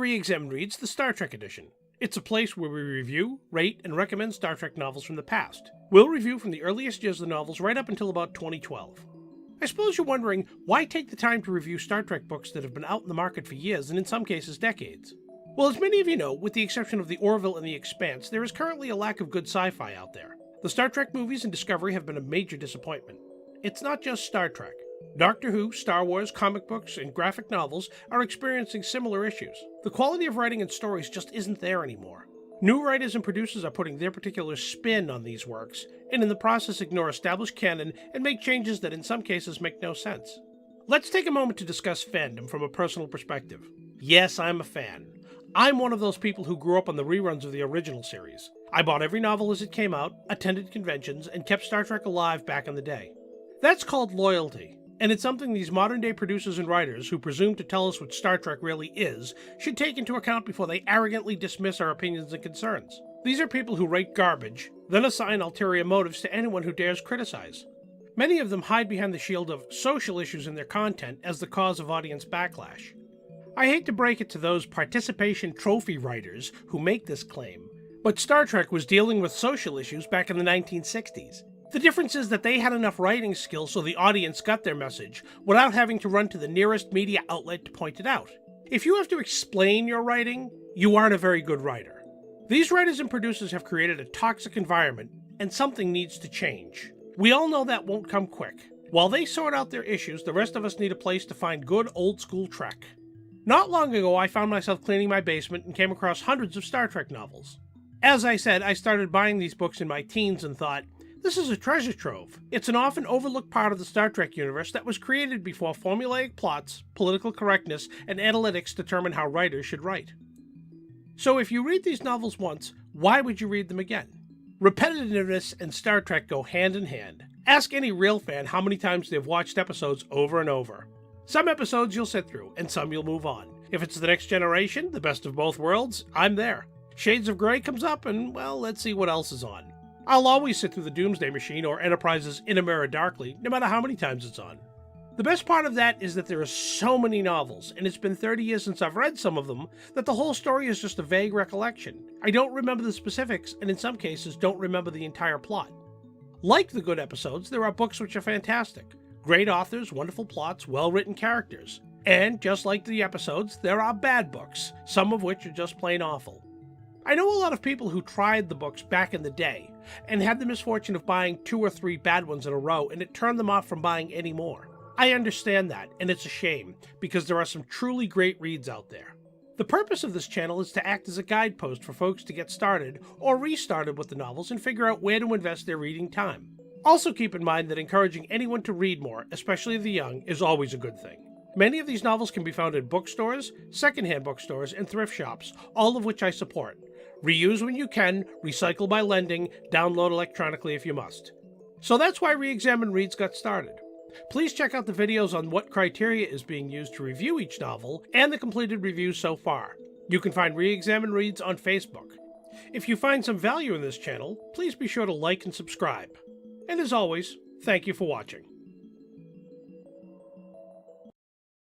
ReExamined Reads, the Star Trek edition. It's a place where we review, rate, and recommend Star Trek novels from the past. We'll review from the earliest years of the novels right up until about 2012. I suppose you're wondering, why take the time to review Star Trek books that have been out in the market for years and in some cases decades? Well, as many of you know, with the exception of The Orville and The Expanse, there is currently a lack of good sci-fi out there. The Star Trek movies and Discovery have been a major disappointment. It's not just Star Trek. Doctor Who, Star Wars, comic books, and graphic novels are experiencing similar issues. The quality of writing and stories just isn't there anymore. New writers and producers are putting their particular spin on these works, and in the process ignore established canon and make changes that in some cases make no sense. Let's take a moment to discuss fandom from a personal perspective. Yes, I'm a fan. I'm one of those people who grew up on the reruns of the original series. I bought every novel as it came out, attended conventions, and kept Star Trek alive back in the day. That's called loyalty, and it's something these modern-day producers and writers who presume to tell us what Star Trek really is should take into account before they arrogantly dismiss our opinions and concerns. These are people who write garbage, then assign ulterior motives to anyone who dares criticize. Many of them hide behind the shield of social issues in their content as the cause of audience backlash. I hate to break it to those participation trophy writers who make this claim, but Star Trek was dealing with social issues back in the 1960s. The difference is that they had enough writing skills so the audience got their message without having to run to the nearest media outlet to point it out. If you have to explain your writing, you aren't a very good writer. These writers and producers have created a toxic environment, and something needs to change. We all know that won't come quick. While they sort out their issues, the rest of us need a place to find good old-school Trek. Not long ago, I found myself cleaning my basement and came across hundreds of Star Trek novels. As I said, I started buying these books in my teens and thought, this is a treasure trove. It's an often overlooked part of the Star Trek universe that was created before formulaic plots, political correctness, and analytics determine how writers should write. So if you read these novels once, why would you read them again? Repetitiveness and Star Trek go hand in hand. Ask any real fan how many times they've watched episodes over and over. Some episodes you'll sit through, and some you'll move on. If it's The Next Generation, the best of both worlds, I'm there. Shades of Grey comes up, and well, let's see what else is on. I'll always sit through the Doomsday Machine or Enterprise's In a Mirror Darkly, no matter how many times it's on. The best part of that is that there are so many novels, and it's been 30 years since I've read some of them, that the whole story is just a vague recollection. I don't remember the specifics, and in some cases don't remember the entire plot. Like the good episodes, there are books which are fantastic. Great authors, wonderful plots, well-written characters. And, just like the episodes, there are bad books, some of which are just plain awful. I know a lot of people who tried the books back in the day, and had the misfortune of buying 2 or 3 bad ones in a row, and it turned them off from buying any more. I understand that, and it's a shame, because there are some truly great reads out there. The purpose of this channel is to act as a guidepost for folks to get started, or restarted with the novels and figure out where to invest their reading time. Also keep in mind that encouraging anyone to read more, especially the young, is always a good thing. Many of these novels can be found in bookstores, secondhand bookstores, and thrift shops, all of which I support. Reuse when you can, recycle by lending, download electronically if you must. So that's why ReExamined Reads got started. Please check out the videos on what criteria is being used to review each novel, and the completed reviews so far. You can find ReExamined Reads on Facebook. If you find some value in this channel, please be sure to like and subscribe. And as always, thank you for watching.